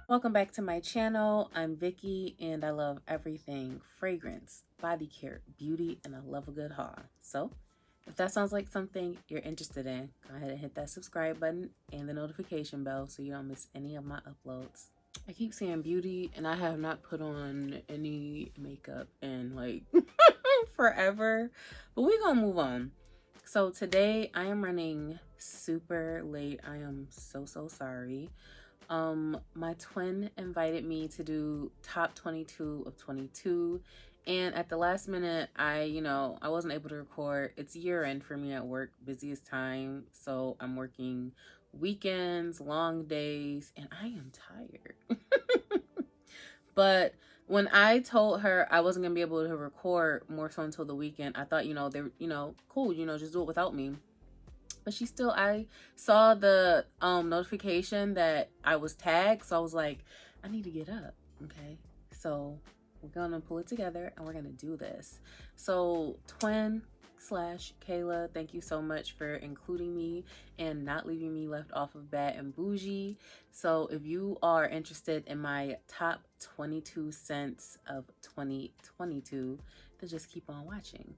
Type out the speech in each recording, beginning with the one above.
Welcome back to my channel. I'm Vicky and I love everything fragrance, body care, beauty, and I love a good haul. So if that sounds like something you're interested in, go ahead and hit that subscribe button and the notification bell so you don't miss any of my uploads. I keep saying beauty and I have not put on any makeup in like forever, but we're gonna move on. So today I am running super late. I am so sorry. My twin invited me to do top 22 of 22, and at the last minute I wasn't able to record. It's year end for me at work, busiest time, so I'm working weekends, long days, and I am tired. But when I told her I wasn't gonna be able to record more so until the weekend, I thought, they're, cool, just do it without me. But I saw the notification that I was tagged, so I was like, I need to get up. Okay, so we're gonna pull it together and we're gonna do this. So twin slash Kayla, thank you so much for including me and not leaving me left off of Bad and Bougie. So if you are interested in my top 22 scents of 2022, then just keep on watching.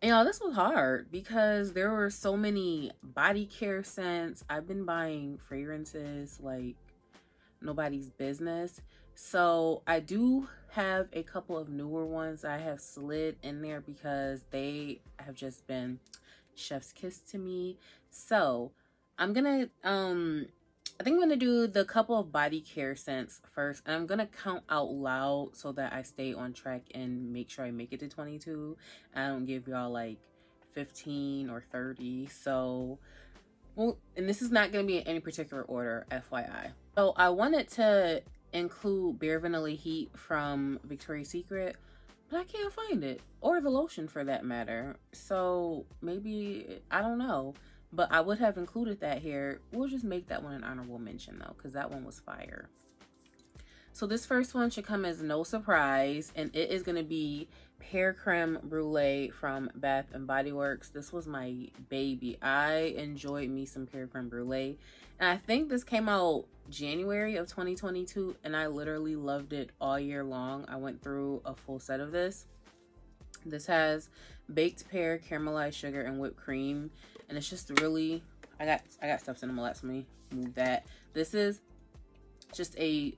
And y'all, this was hard because there were so many body care scents. I've been buying fragrances like nobody's business. So I do have a couple of newer ones I have slid in there because they have just been chef's kiss to me. So I'm gonna I think I'm gonna do the couple of body care scents first, and I'm gonna count out loud so that I stay on track and make sure I make it to 22. I don't give y'all like 15 or 30. So, well, and this is not gonna be in any particular order, FYI. So I wanted to include Bare Vanilla Heat from Victoria's Secret, but I can't find it, or the lotion for that matter. So maybe, I don't know, but I would have included that here. We'll just make that one an honorable mention though, because that one was fire. So this first one should come as no surprise, and it is going to be Pear Creme Brulee from Bath and Body Works. This was my baby. I enjoyed me some Pear Creme Brulee, and I think this came out January of 2022, and I literally loved it all year long. I went through a full set of this. This has baked pear, caramelized sugar, and whipped cream, and it's just really, I got stuff in my lap, so let me move that. This is just a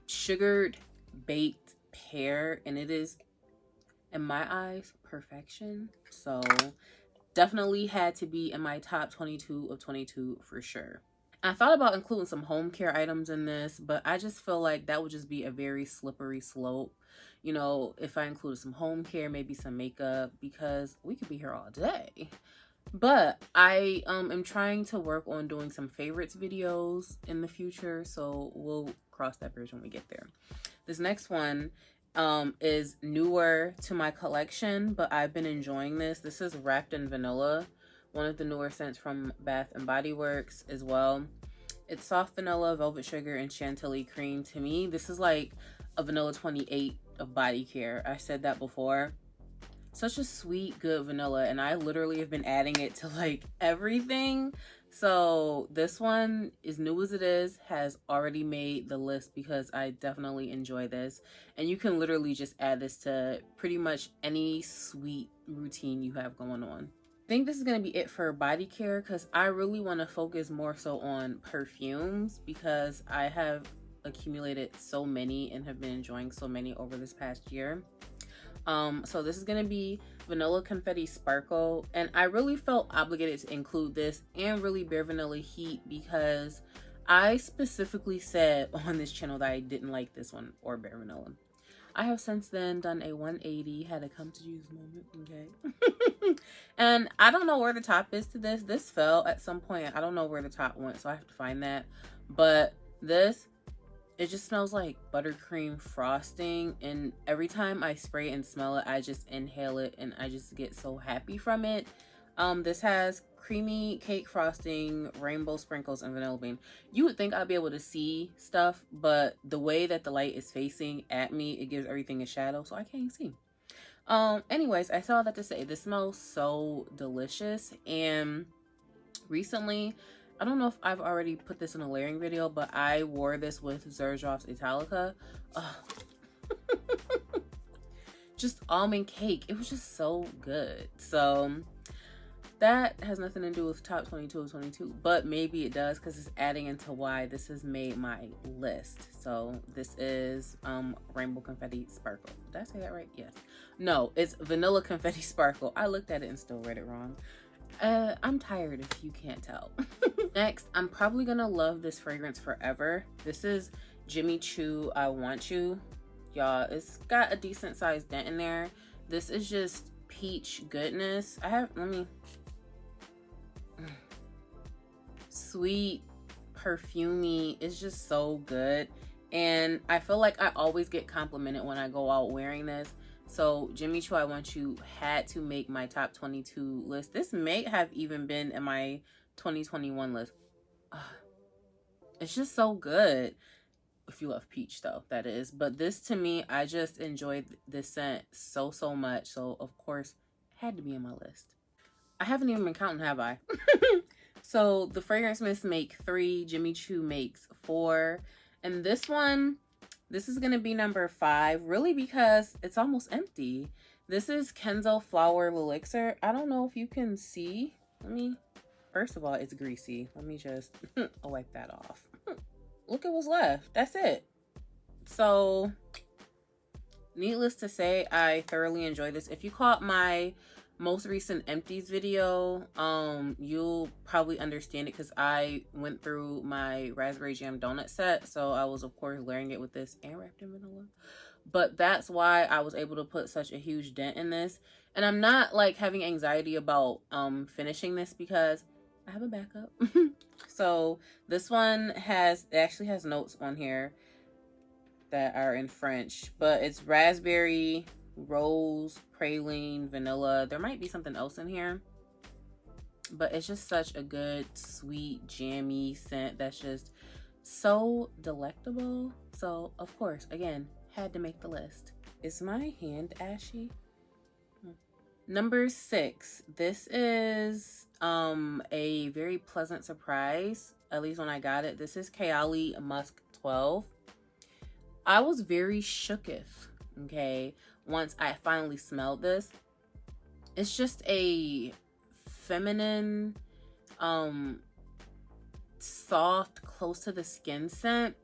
sugared baked pear, and it is, in my eyes, perfection. So definitely had to be in my top 22 of 22 for sure. I thought about including some home care items in this, but I just feel like that would just be a very slippery slope. If I included some home care, maybe some makeup, because we could be here all day. But I am trying to work on doing some favorites videos in the future, so we'll cross that bridge when we get there. This next one is newer to my collection, but I've been enjoying this. This is Wrapped in Vanilla, one of the newer scents from Bath and Body Works as well. It's soft vanilla, velvet sugar, and chantilly cream. To me, this is like a vanilla 28 of body care. I said that before. Such a sweet, good vanilla, and I literally have been adding it to like everything. So this one, as new as it is, has already made the list because I definitely enjoy this. And you can literally just add this to pretty much any sweet routine you have going on. I think this is going to be it for body care because I really want to focus more so on perfumes because I have accumulated so many and have been enjoying so many over this past year. So this is gonna be Vanilla Confetti Sparkle, and I really felt obligated to include this and really Bare Vanilla Heat because I specifically said on this channel that I didn't like this one or Bare Vanilla. I have since then done a 180, had a come to Jesus moment, okay? And I don't know where the top is to this. This fell at some point. I don't know where the top went, so I have to find that. But this, it just smells like buttercream frosting, and every time I spray and smell it, I just inhale it and I just get so happy from it. This has creamy cake frosting, rainbow sprinkles, and vanilla bean. You would think I'd be able to see stuff, but the way that the light is facing at me, it gives everything a shadow, so I can't see. Anyways, I saw that to say this smells so delicious, and recently I don't know if I've already put this in a layering video, but I wore this with Xerjoff's Italica. Just almond cake. It was just so good. So that has nothing to do with top 22 of 22, but maybe it does because it's adding into why this has made my list. So this is Rainbow Confetti Sparkle. Did I say that right? Yes. No, it's Vanilla Confetti Sparkle. I looked at it and still read it wrong. I'm tired if you can't tell. Next, I'm probably gonna love this fragrance forever. This is Jimmy Choo I Want You. Y'all, it's got a decent sized dent in there. This is just peach goodness. Sweet, perfumey. It's just so good. And I feel like I always get complimented when I go out wearing this. So Jimmy Choo I Want You had to make my top 22 list. This may have even been in my 2021 list. It's just so good. If you love peach though, that is. But this, to me, I just enjoyed this scent so much. So of course it had to be in my list. I haven't even been counting, have I? So the Fragrance Mists make 3, Jimmy Choo makes 4, and this one, this is gonna be number 5, really, because it's almost empty. This is Kenzo Flower Elixir. I don't know if you can see. First of all, it's greasy. Let me just wipe that off. Look at what's left. That's it. So needless to say, I thoroughly enjoy this. If you caught my most recent empties video, you'll probably understand it because I went through my raspberry jam donut set. So I was of course layering it with this and wrapped in vanilla. But that's why I was able to put such a huge dent in this. And I'm not like having anxiety about finishing this because I have a backup. So this one actually has notes on here that are in French, but it's raspberry, rose, praline, vanilla. There might be something else in here, but it's just such a good, sweet, jammy scent that's just so delectable. So of course, again, had to make the list. Is my hand ashy? Number 6. This is a very pleasant surprise, at least when I got it. This is Kayali Musk 12. I was very shooketh, okay, once I finally smelled this. It's just a feminine, soft, close to the skin scent.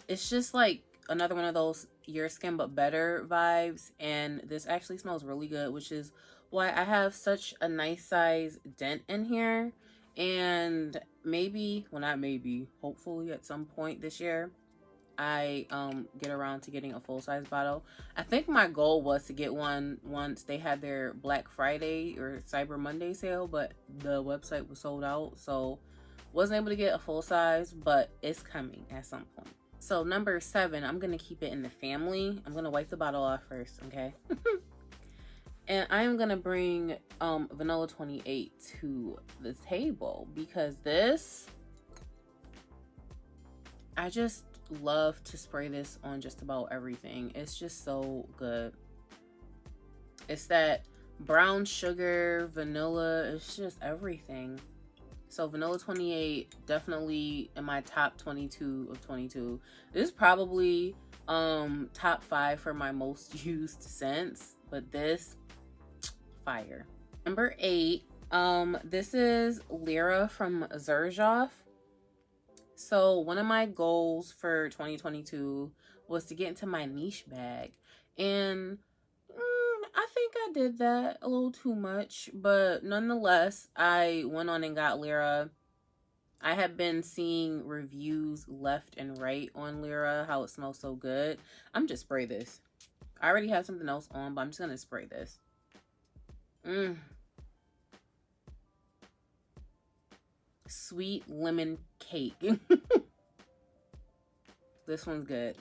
It's just like another one of those your skin but better vibes, and this actually smells really good, which is why I have such a nice size dent in here. And maybe, well, not maybe, hopefully at some point this year I get around to getting a full-size bottle. I think my goal was to get one once they had their Black Friday or Cyber Monday sale, but the website was sold out, so wasn't able to get a full size, but it's coming at some point. So number 7, I'm gonna keep it in the family. I'm gonna wipe the bottle off first, okay? And I am gonna bring Vanilla 28 to the table because this, I just love to spray this on just about everything. It's just so good. It's that brown sugar, vanilla, it's just everything. So Vanilla 28, definitely in my top 22 of 22. This is probably top 5 for my most used scents, but this, fire. Number 8, this is Lyra from Xerjoff. So one of my goals for 2022 was to get into my niche bag, and I think I did that a little too much, but nonetheless, I went on and got Lyra. I have been seeing reviews left and right on Lyra, how it smells so good. I'm just spray this. I already have something else on, but I'm just gonna spray this. Sweet lemon cake. This one's good.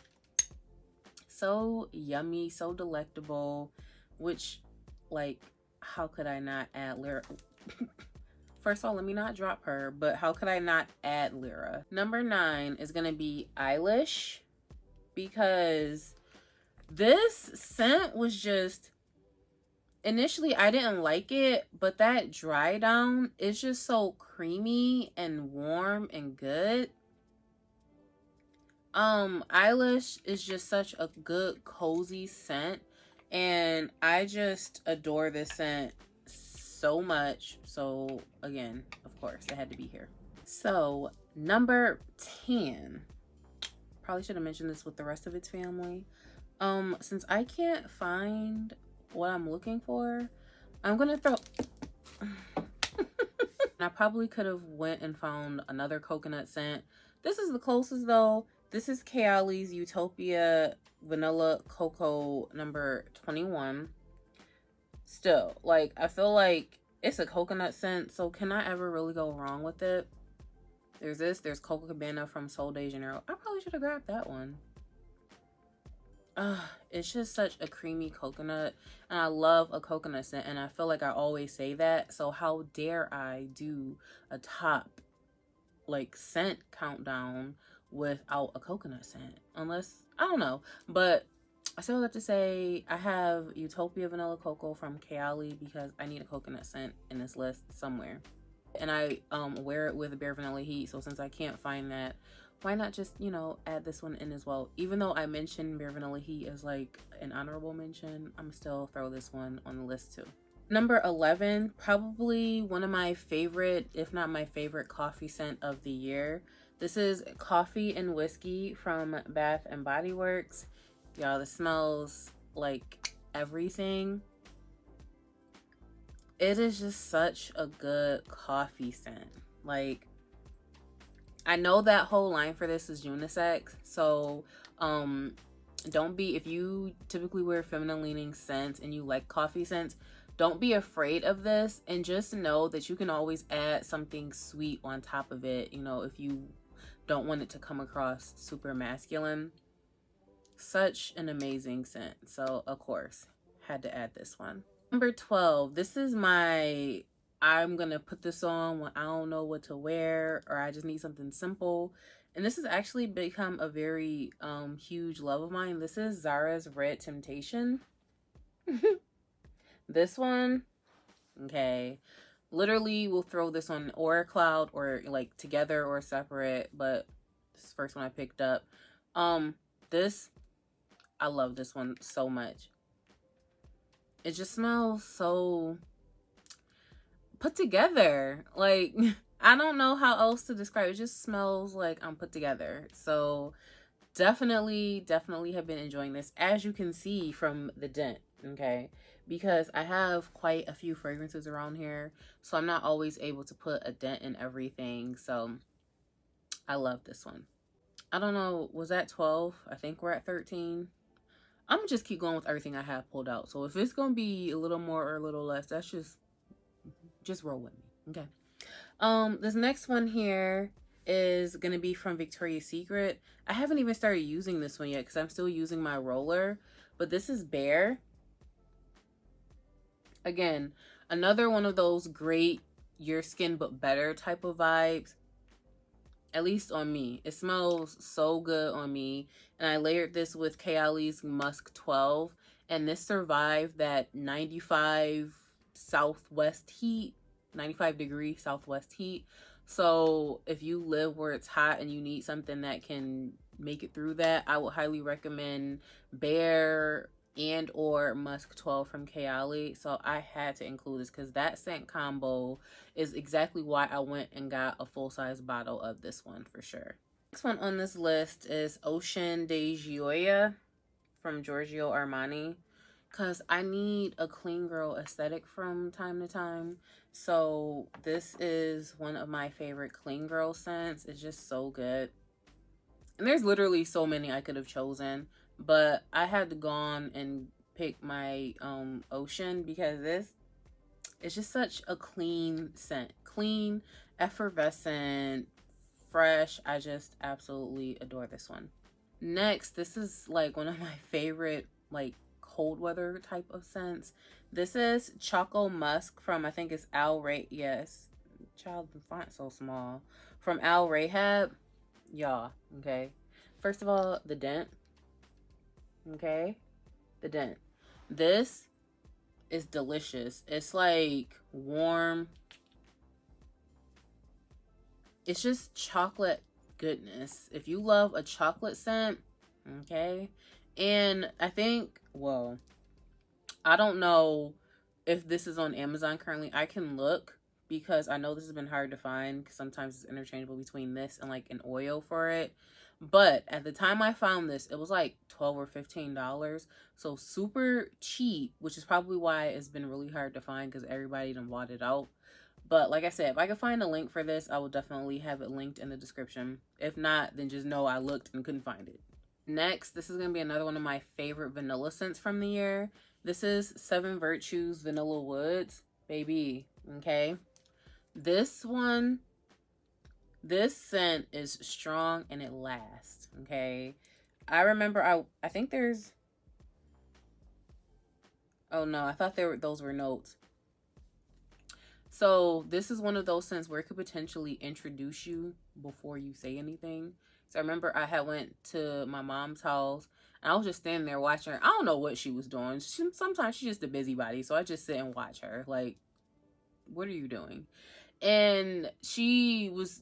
So yummy, so delectable, which, like, how could I not add Lyra? First of all, let me not drop her, but how could I not add Lyra? Number 9 is gonna be Eilish, because this scent was just, initially I didn't like it, but that dry down is just so creamy and warm and good. Eilish is just such a good cozy scent, and I just adore this scent so much. So again, of course, it had to be here. So number 10, probably should have mentioned this with the rest of its family. Since I can't find what I'm looking for, I'm gonna throw I probably could have went and found another coconut scent. This is the closest though. This is Kayali's Utopia Vanilla Cocoa number 21. Still, like, I feel like it's a coconut scent, so can I ever really go wrong with it? There's Coco Cabana from Sol de Janeiro. I probably should have grabbed that one. It's just such a creamy coconut, and I love a coconut scent, and I feel like I always say that, so how dare I do a top like scent countdown without a coconut scent? Unless, I don't know, but I still have to say I have Utopia Vanilla Cocoa from Kayali because I need a coconut scent in this list somewhere, and I wear it with Bare Vanilla Heat, so since I can't find that, why not just, you know, add this one in as well? Even though I mentioned Bare Vanilla Heat as like an honorable mention, I'm still throw this one on the list too. Number 11, probably one of my favorite, if not my favorite, coffee scent of the year. This is Coffee and Whiskey from Bath and Body Works. Y'all, this smells like everything. It is just such a good coffee scent. Like, I know that whole line for this is unisex, so don't be, if you typically wear feminine leaning scents and you like coffee scents, don't be afraid of this, and just know that you can always add something sweet on top of it, you know, if you don't want it to come across super masculine. Such an amazing scent, so of course had to add this one. Number 12, this is my, I'm gonna put this on when I don't know what to wear or I just need something simple. And this has actually become a very huge love of mine. This is Zara's Red Temptation. This one, okay. Literally will throw this on or a cloud or like together or separate, but this is the first one I picked up. This, I love this one so much. It just smells so put together. Like, I don't know how else to describe it. It just smells like I'm put together. So definitely have been enjoying this, as you can see from the dent, okay? Because I have quite a few fragrances around here, so I'm not always able to put a dent in everything. So I love this one. I don't know, was that 12? I think we're at 13. I'm gonna just keep going with everything I have pulled out. So if it's gonna be a little more or a little less, that's just roll with me, okay? This next one here is gonna be from Victoria's Secret. I haven't even started using this one yet because I'm still using my roller, but this is Bare. Again, another one of those great your skin but better type of vibes. At least on me. It smells so good on me. And I layered this with Kayali's Musk 12. And this survived that 95 southwest heat. 95-degree southwest heat. So if you live where it's hot and you need something that can make it through that, I would highly recommend Bare and or Musk 12 from Kayali. So I had to include this because that scent combo is exactly why I went and got a full-size bottle of this one for sure. Next one on this list is Ocean de Gioia from Giorgio Armani, because I need a clean girl aesthetic from time to time. So this is one of my favorite clean girl scents. It's just so good. And there's literally so many I could have chosen, but I had to go on and pick my Ocean because this is just such a clean scent. Clean, effervescent, fresh. I just absolutely adore this one. Next, this is like one of my favorite like cold weather type of scents. This is Choco Musk from, I think it's Al Ray. Yes, child, the font so small. From Al Rahab. Y'all, okay. First of all, the dent. Okay, the dent. This It's delicious. It's like warm. It's just chocolate goodness. If you love a chocolate scent, okay. And I think, well, I don't know if this is on Amazon currently. I can look because I know this has been hard to find because sometimes it's interchangeable between this and like an oil for it. But at the time I found this, it was like 12 or $15. So super cheap, which is probably why it's been really hard to find because everybody done bought it out. But like I said, if I could find a link for this, I will definitely have it linked in the description. If not, then just know I looked and couldn't find it. Next, this is going to be another one of my favorite vanilla scents from the year. This is Seven Virtues Vanilla Woods. Baby, okay? This one, this scent is strong and it lasts, okay? I remember, I think there's, oh no, I thought those were notes. So this is one of those scents where it could potentially introduce you before you say anything. So I remember I had went to my mom's house and I was just standing there watching her. I don't know what she was doing. Sometimes she's just a busybody. So I just sit and watch her. Like, what are you doing? And she was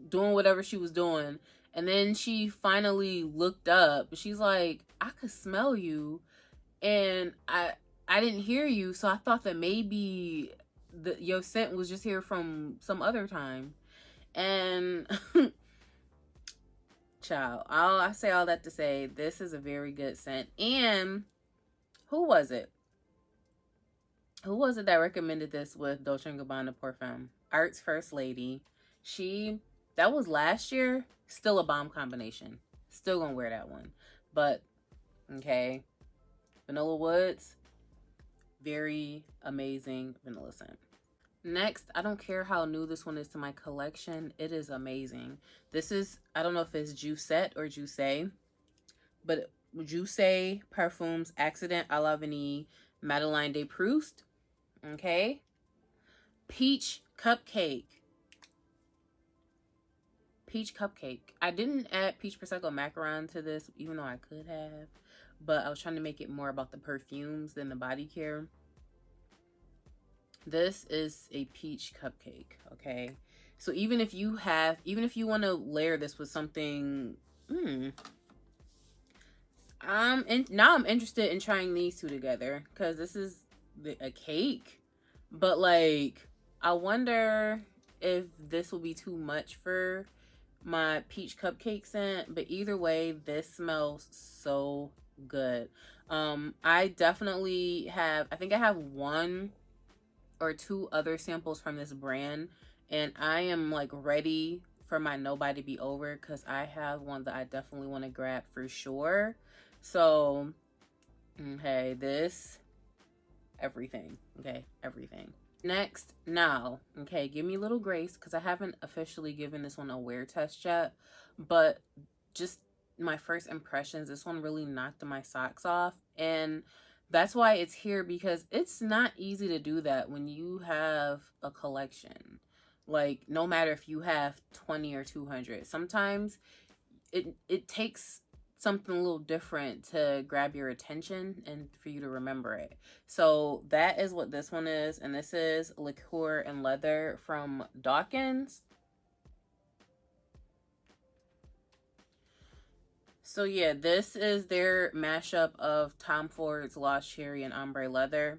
doing whatever she was doing. And then she finally looked up. She's like, I could smell you. And I didn't hear you. So I thought that maybe your scent was just here from some other time. And child, I say all that to say this is a very good scent. And who was it? Who was it that recommended this with Dolce & Gabbana Parfum? Art's First Lady. She, that was last year. Still a bomb combination. Still gonna wear that one. But, okay. Vanilla Woods. Very amazing vanilla scent. Next, I don't care how new this one is to my collection. It is amazing. This is, I don't know if it's Juicette or Juice, but Juice Perfumes Accident à la Vanille Madeleine de Proust. Okay. Peach Cupcake. Peach Cupcake. I didn't add Peach Prosecco Macaron to this, even though I could have. But I was trying to make it more about the perfumes than the body care. This is a peach cupcake, okay? So even if you want to layer this with something, now I'm interested in trying these two together because this is a cake, but like I wonder if this will be too much for my peach cupcake scent. But either way, this smells so good. I definitely have. I think I have one or two other samples from this brand, and I am like ready for my nobody to be over because I have one that I definitely want to grab for sure. So okay, this everything, okay, everything. Next, now, okay, give me a little grace because I haven't officially given this one a wear test yet, but just my first impressions, this one really knocked my socks off. And that's why it's here, because it's not easy to do that when you have a collection. Like, no matter if you have 20 or 200, sometimes it takes something a little different to grab your attention and for you to remember it. So that is what this one is. And this is Liqueur and Leather from Dawkins. So yeah, this is their mashup of Tom Ford's Lost Cherry and Ombre Leather.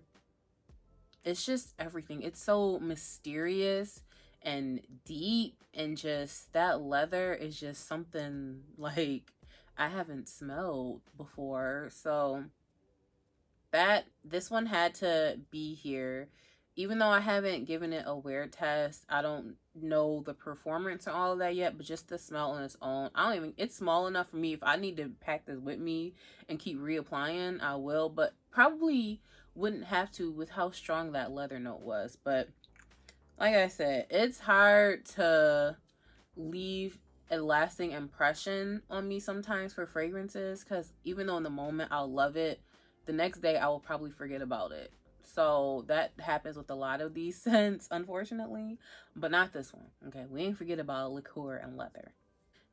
It's just everything. It's so mysterious and deep, and just that leather is just something like I haven't smelled before. So that this one had to be here. Even though I haven't given it a wear test, I don't know the performance and all of that yet, but just the smell on its own, I don't even, it's small enough for me. If I need to pack this with me and keep reapplying, I will, but probably wouldn't have to with how strong that leather note was. But like I said, it's hard to leave a lasting impression on me sometimes for fragrances, because even though in the moment I'll love it, the next day I will probably forget about it. So that happens with a lot of these scents, unfortunately, but not this one. Okay, we ain't forget about Liqueur and Leather.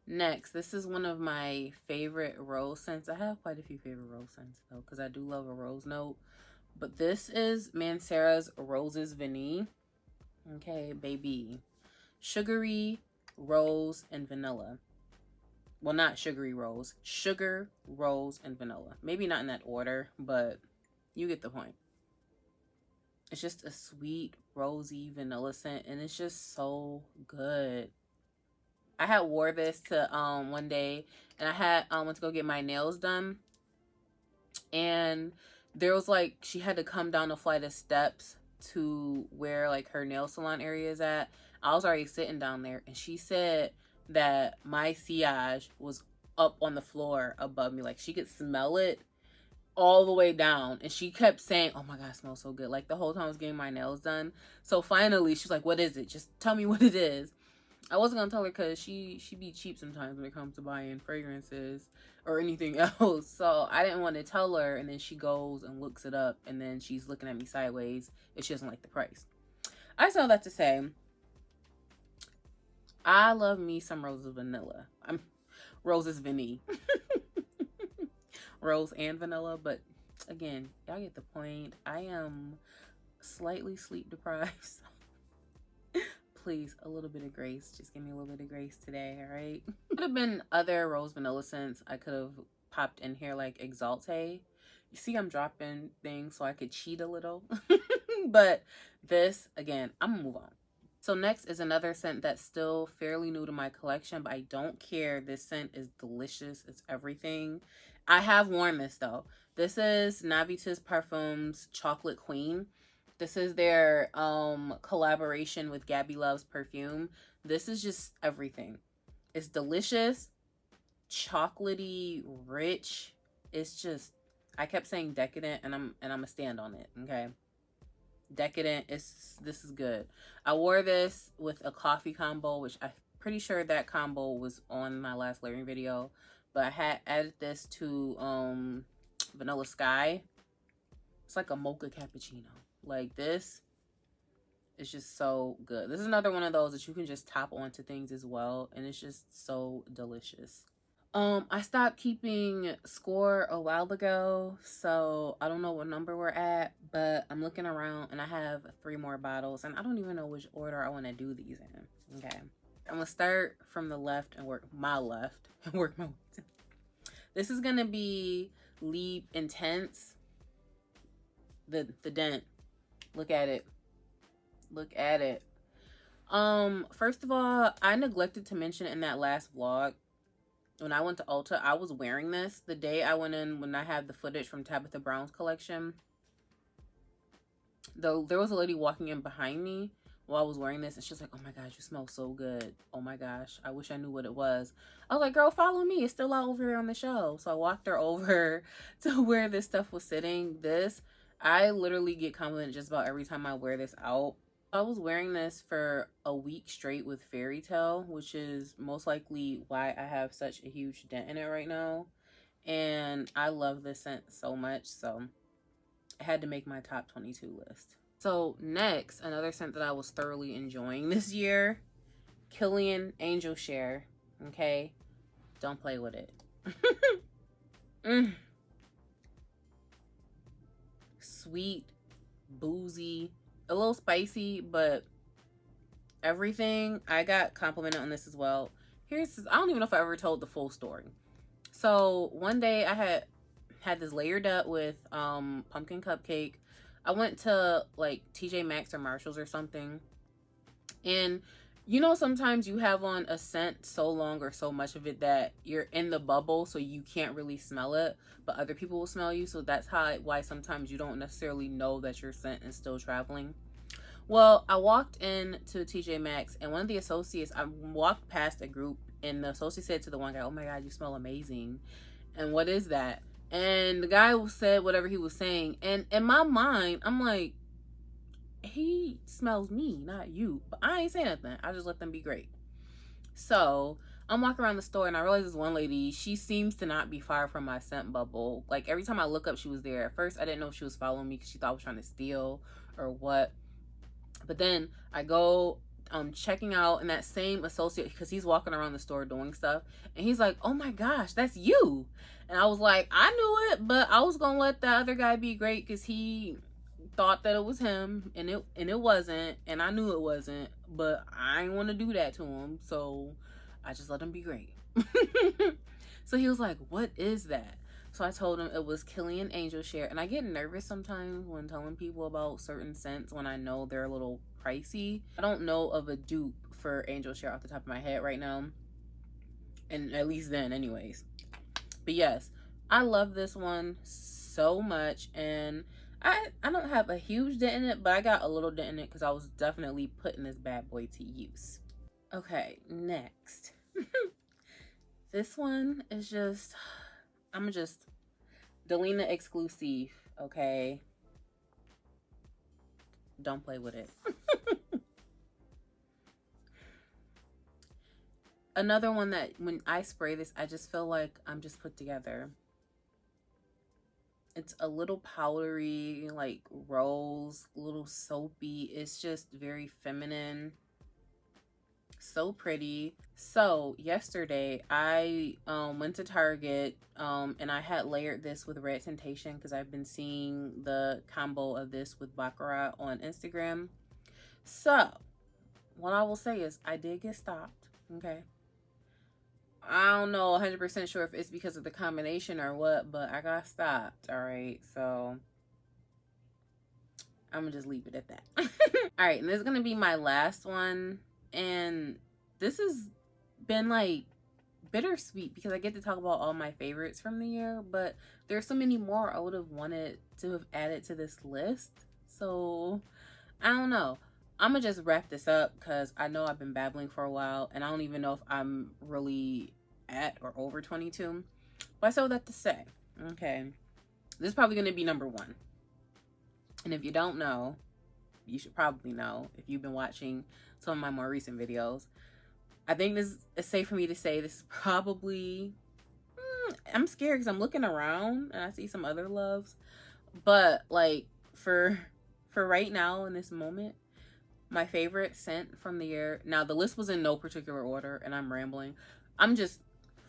Next, this is one of my favorite rose scents. I have quite a few favorite rose scents though, because I do love a rose note. But this is Mancera's Roses Vanille. Okay, baby. Sugary, rose, and vanilla. Well, not sugary rose. Sugar, rose, and vanilla. Maybe not in that order, but you get the point. It's just a sweet, rosy vanilla scent, and it's just so good. I had wore this to one day, and I had went to go get my nails done, and there was like she had to come down a flight of steps to where like her nail salon area is at. I was already sitting down there, and she said that my sillage was up on the floor above me, like she could smell it all the way down, and she kept saying, oh my god, it smells so good, like the whole time I was getting my nails done. So finally she's like, what is it, just tell me what it is. I wasn't gonna tell her because she be cheap sometimes when it comes to buying fragrances or anything else. So I didn't want to tell her, and then she goes and looks it up, and then she's looking at me sideways if she doesn't like the price. I saw that to say, I love me some roses vanilla. I'm roses vanille. Rose and vanilla, but again, y'all get the point. I am slightly sleep deprived. So please, a little bit of grace. Just give me a little bit of grace today, all right? Could have been other rose vanilla scents I could have popped in here, like Exalte. You see, I'm dropping things so I could cheat a little. But this, again, I'm gonna move on. So next is another scent that's still fairly new to my collection, but I don't care. This scent is delicious. It's everything. I have worn this though. This is Navitus Parfums Chocolate Queen. This is their collaboration with Gabby Loves Perfume. This is just everything. It's delicious, chocolatey, rich. It's just, I kept saying decadent, and I'm gonna stand on it, okay? Decadent, this is good. I wore this with a coffee combo, which I'm pretty sure that combo was on my last layering video, but I had added this to Vanilla Sky. It's like a mocha cappuccino. Like, this is just so good. This is another one of those that you can just top onto things as well, and it's just so delicious. I stopped keeping score a while ago, so I don't know what number we're at, but I'm looking around and I have 3 more bottles, and I don't even know which order I want to do these in. Okay, I'm gonna start from the left and work my left and work my way to. This is gonna be Leap Intense. The dent. Look at it. Look at it. First of all, I neglected to mention in that last vlog, when I went to Ulta, I was wearing this the day I went in, when I had the footage from Tabitha Brown's collection. Though there was a lady walking in behind me while I was wearing this, and she's like, oh my gosh, you smell so good. Oh my gosh, I wish I knew what it was. I was like, girl, follow me. It's still out over here on the shelf. So I walked her over to where this stuff was sitting. This, I literally get complimented just about every time I wear this out. I was wearing this for a week straight with Fairy Tale, which is most likely why I have such a huge dent in it right now. And I love this scent so much, so I had to make my top 22 list. So next, another scent that I was thoroughly enjoying this year, Killian Angel Share. Okay, don't play with it. Sweet, boozy, a little spicy, but everything. I got complimented on this as well. I don't even know if I ever told the full story. So one day I had this layered up with pumpkin cupcake. I went to like TJ Maxx or Marshalls or something, and you know, sometimes you have on a scent so long or so much of it that you're in the bubble, so you can't really smell it, but other people will smell you. So that's why sometimes you don't necessarily know that your scent is still traveling. Well, I walked into TJ Maxx, and one of the associates, I walked past a group, and the associate said to the one guy, oh my god, you smell amazing. And what is that? And the guy said whatever he was saying, and in my mind, I'm like, he smells me, not you. But I ain't saying nothing. I just let them be great. So I'm walking around the store, and I realize this one lady, she seems to not be far from my scent bubble. Like, every time I look up, she was there. At first, I didn't know if she was following me because she thought I was trying to steal or what. But then I go checking out, and that same associate, because he's walking around the store doing stuff, and he's like, "Oh my gosh, that's you!" And I was like, "I knew it, but I was gonna let the other guy be great because he thought that it was him, and it wasn't, and I knew it wasn't, but I didn't want to do that to him, so I just let him be great." So he was like, "What is that?" So I told him it was Killian Angel Share, and I get nervous sometimes when telling people about certain scents when I know they're a little pricey. I don't know of a dupe for Angel Share off the top of my head right now, and at least then, anyways. But yes, I love this one so much, and I don't have a huge dent in it, but I got a little dent in it because I was definitely putting this bad boy to use. Okay, next. This one is just, I'm just Delina exclusive, okay? Don't play with it. Another one that when I spray this, I just feel like I'm just put together. It's a little powdery, like rose, a little soapy. It's just very feminine. So pretty. So yesterday I went to Target and I had layered this with Red Temptation because I've been seeing the combo of this with Baccarat on Instagram. So what I will say is I did get stopped. Okay, I don't know 100% sure if it's because of the combination or what, but I got stopped. All right, so I'm gonna just leave it at that. All right, and this is gonna be my last one, and this has been like bittersweet because I get to talk about all my favorites from the year, but there's so many more I would have wanted to have added to this list. So I don't know. I'm gonna just wrap this up because I know I've been babbling for a while, and I don't even know if I'm really at or over 22. But I still have that to say. Okay, this is probably gonna be number one, and if you don't know, you should probably know if you've been watching some of my more recent videos. I think this is safe for me to say this is probably, I'm scared because I'm looking around and I see some other loves, but like for right now in this moment, my favorite scent from the year, now the list was in no particular order and I'm rambling, I'm just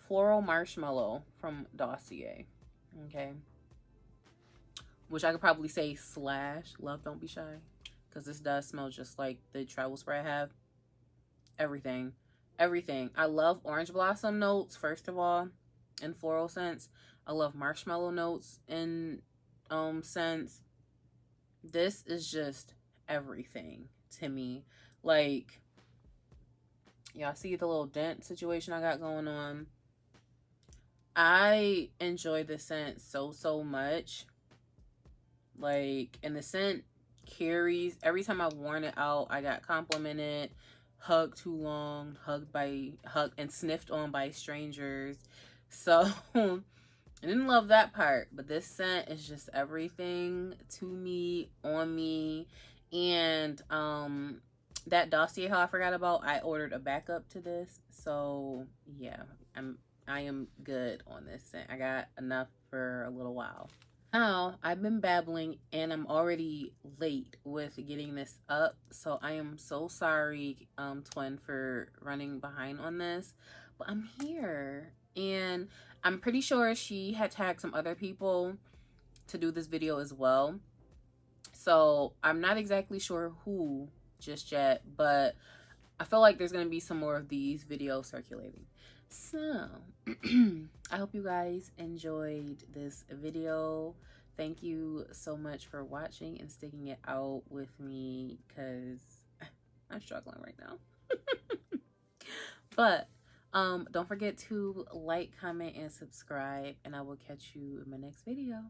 Floral Marshmallow from Dossier. Okay, which I could probably say slash Love Don't Be Shy, because this does smell just like the travel spray I have. Everything. I love orange blossom notes, first of all, in floral scents. I love marshmallow notes in scents. This is just everything to me. Like, y'all see the little dent situation I got going on. I enjoy the scent so much. Like, and the scent carries. Every time I've worn it out, I got complimented, hugged too long, hugged and sniffed on by strangers. So I didn't love that part, but this scent is just everything to me, on me. And that Dossier haul I forgot about, I ordered a backup to this. So yeah, I am good on this scent. I got enough for a little while. Now, I've been babbling and I'm already late with getting this up. So I am so sorry, Twin, for running behind on this. But I'm here. And I'm pretty sure she had tagged some other people to do this video as well. So I'm not exactly sure who just yet, but I feel like there's going to be some more of these videos circulating. So I hope you guys enjoyed this video. Thank you so much for watching and sticking it out with me because I'm struggling right now. But don't forget to like, comment, and subscribe, and I will catch you in my next video.